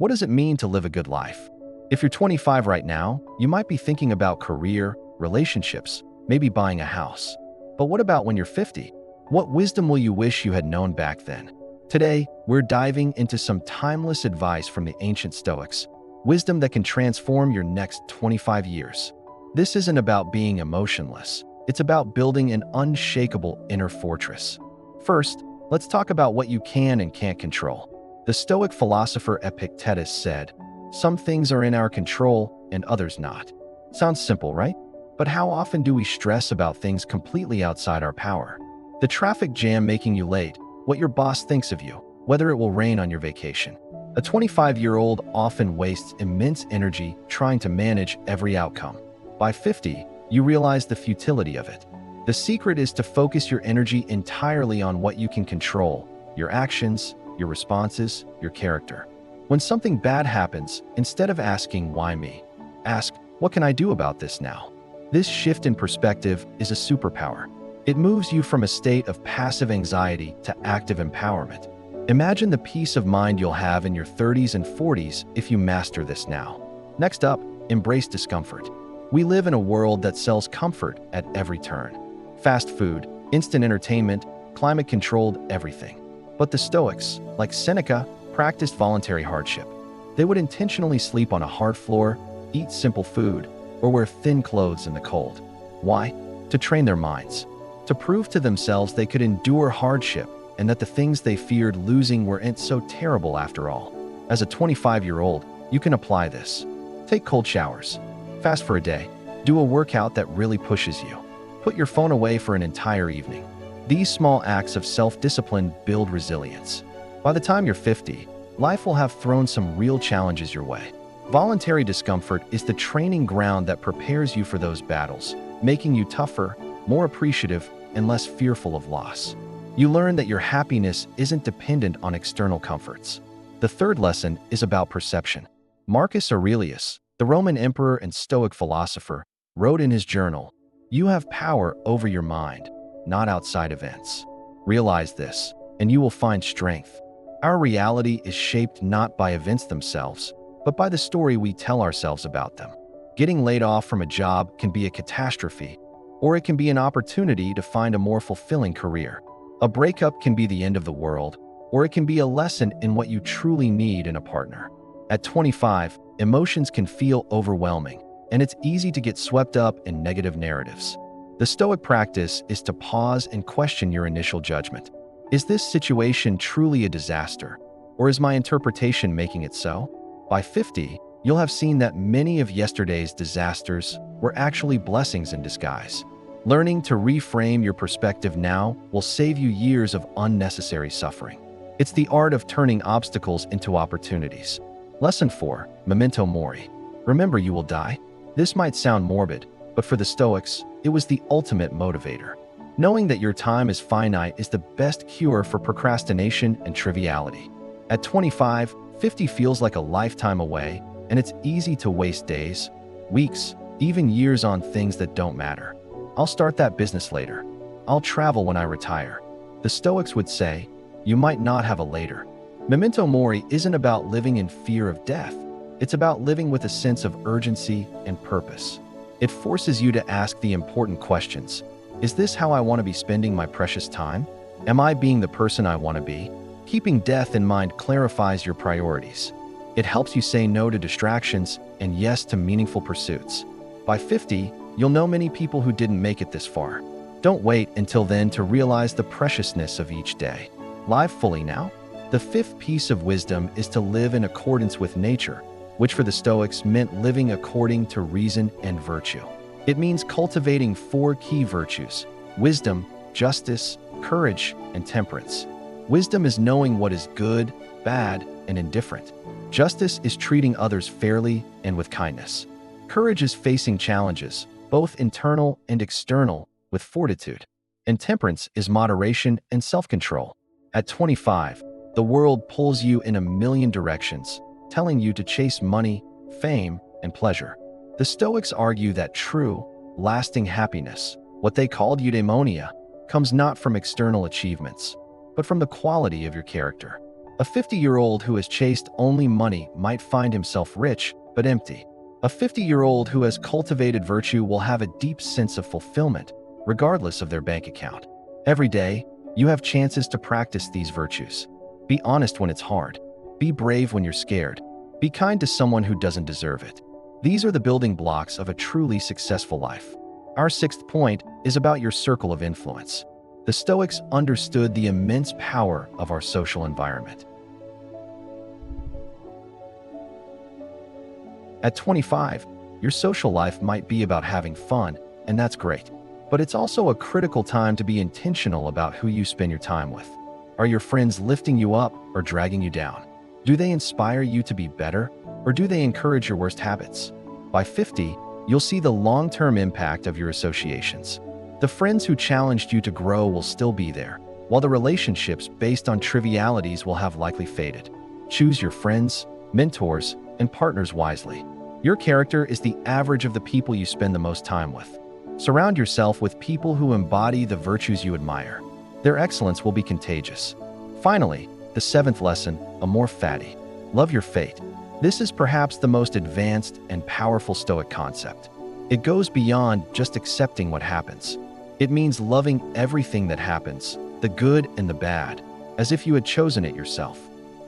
What does it mean to live a good life? If you're 25 right now, you might be thinking about career, relationships, maybe buying a house. But what about when you're 50? What wisdom will you wish you had known back then? Today, we're diving into some timeless advice from the ancient Stoics, wisdom that can transform your next 25 years. This isn't about being emotionless. It's about building an unshakable inner fortress. First, let's talk about what you can and can't control. The Stoic philosopher Epictetus said, "Some things are in our control and others not." Sounds simple, right? But how often do we stress about things completely outside our power? The traffic jam making you late, what your boss thinks of you, whether it will rain on your vacation. A 25-year-old often wastes immense energy trying to manage every outcome. By 50, you realize the futility of it. The secret is to focus your energy entirely on what you can control: your actions, your responses, your character. When something bad happens, instead of asking, "Why me?" ask, "What can I do about this now?" This shift in perspective is a superpower. It moves you from a state of passive anxiety to active empowerment. Imagine the peace of mind you'll have in your 30s and 40s if you master this now. Next up, embrace discomfort. We live in a world that sells comfort at every turn. Fast food, instant entertainment, climate-controlled everything. But the Stoics, like Seneca, practiced voluntary hardship. They would intentionally sleep on a hard floor, eat simple food, or wear thin clothes in the cold. Why? To train their minds. To prove to themselves they could endure hardship and that the things they feared losing weren't so terrible after all. As a 25-year-old, you can apply this. Take cold showers. Fast for a day. Do a workout that really pushes you. Put your phone away for an entire evening. These small acts of self-discipline build resilience. By the time you're 50, life will have thrown some real challenges your way. Voluntary discomfort is the training ground that prepares you for those battles, making you tougher, more appreciative, and less fearful of loss. You learn that your happiness isn't dependent on external comforts. The third lesson is about perception. Marcus Aurelius, the Roman emperor and Stoic philosopher, wrote in his journal, "You have power over your mind, not outside events. Realize this, and you will find strength." Our reality is shaped not by events themselves, but by the story we tell ourselves about them. Getting laid off from a job can be a catastrophe, or it can be an opportunity to find a more fulfilling career. A breakup can be the end of the world, or it can be a lesson in what you truly need in a partner. At 25, emotions can feel overwhelming, and it's easy to get swept up in negative narratives. The Stoic practice is to pause and question your initial judgment. Is this situation truly a disaster, or is my interpretation making it so? By 50, you'll have seen that many of yesterday's disasters were actually blessings in disguise. Learning to reframe your perspective now will save you years of unnecessary suffering. It's the art of turning obstacles into opportunities. Lesson 4, Memento Mori. Remember you will die. This might sound morbid, but for the Stoics, it was the ultimate motivator. Knowing that your time is finite is the best cure for procrastination and triviality. At 25, 50 feels like a lifetime away, and it's easy to waste days, weeks, even years on things that don't matter. I'll start that business later. I'll travel when I retire. The Stoics would say, you might not have a later. Memento Mori isn't about living in fear of death. It's about living with a sense of urgency and purpose. It forces you to ask the important questions. Is this how I want to be spending my precious time? Am I being the person I want to be? Keeping death in mind clarifies your priorities. It helps you say no to distractions and yes to meaningful pursuits. By 50, you'll know many people who didn't make it this far. Don't wait until then to realize the preciousness of each day. Live fully now. The fifth piece of wisdom is to live in accordance with nature, which for the Stoics meant living according to reason and virtue. It means cultivating 4 key virtues: wisdom, justice, courage, and temperance. Wisdom is knowing what is good, bad, and indifferent. Justice is treating others fairly and with kindness. Courage is facing challenges, both internal and external, with fortitude. And temperance is moderation and self-control. At 25, the world pulls you in a million directions, telling you to chase money, fame, and pleasure. The Stoics argue that true, lasting happiness, what they called eudaimonia, comes not from external achievements, but from the quality of your character. A 50-year-old who has chased only money might find himself rich but empty. A 50-year-old who has cultivated virtue will have a deep sense of fulfillment, regardless of their bank account. Every day, you have chances to practice these virtues. Be honest when it's hard. Be brave when you're scared. Be kind to someone who doesn't deserve it. These are the building blocks of a truly successful life. Our sixth point is about your circle of influence. The Stoics understood the immense power of our social environment. At 25, your social life might be about having fun, and that's great. But it's also a critical time to be intentional about who you spend your time with. Are your friends lifting you up or dragging you down? Do they inspire you to be better, or do they encourage your worst habits? By 50, you'll see the long-term impact of your associations. The friends who challenged you to grow will still be there, while the relationships based on trivialities will have likely faded. Choose your friends, mentors, and partners wisely. Your character is the average of the people you spend the most time with. Surround yourself with people who embody the virtues you admire. Their excellence will be contagious. Finally, the seventh lesson, amor fati. Love your fate. This is perhaps the most advanced and powerful Stoic concept. It goes beyond just accepting what happens. It means loving everything that happens, the good and the bad, as if you had chosen it yourself.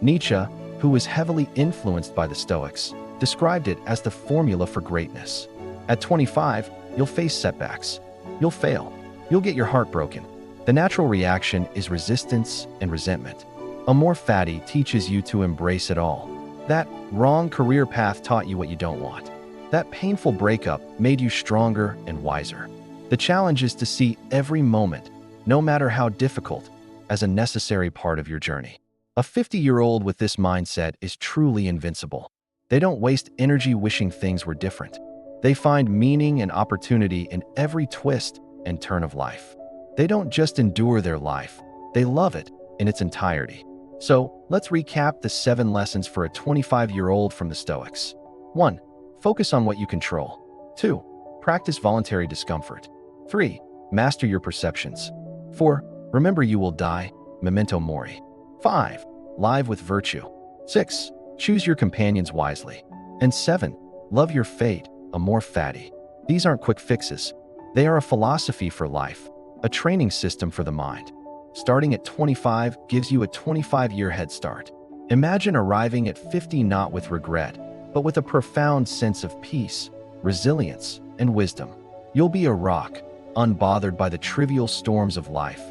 Nietzsche, who was heavily influenced by the Stoics, described it as the formula for greatness. At 25, you'll face setbacks. You'll fail. You'll get your heart broken. The natural reaction is resistance and resentment. Amor fati teaches you to embrace it all. That wrong career path taught you what you don't want. That painful breakup made you stronger and wiser. The challenge is to see every moment, no matter how difficult, as a necessary part of your journey. A 50-year-old with this mindset is truly invincible. They don't waste energy wishing things were different. They find meaning and opportunity in every twist and turn of life. They don't just endure their life, they love it in its entirety. So, let's recap the 7 lessons for a 25-year-old from the Stoics. 1. Focus on what you control. 2. Practice voluntary discomfort. 3. Master your perceptions. 4. Remember you will die, memento mori. 5. Live with virtue. 6. Choose your companions wisely. And 7. Love your fate, amor fati. These aren't quick fixes. They are a philosophy for life, a training system for the mind. Starting at 25 gives you a 25-year head start. Imagine arriving at 50 not with regret, but with a profound sense of peace, resilience, and wisdom. You'll be a rock, unbothered by the trivial storms of life,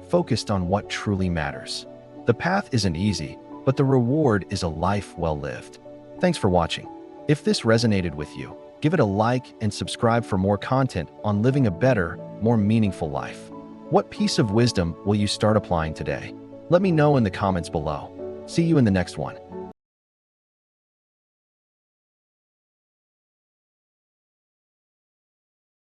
focused on what truly matters. The path isn't easy, but the reward is a life well lived. Thanks for watching. If this resonated with you, give it a like and subscribe for more content on living a better, more meaningful life. What piece of wisdom will you start applying today? Let me know in the comments below. See you in the next one.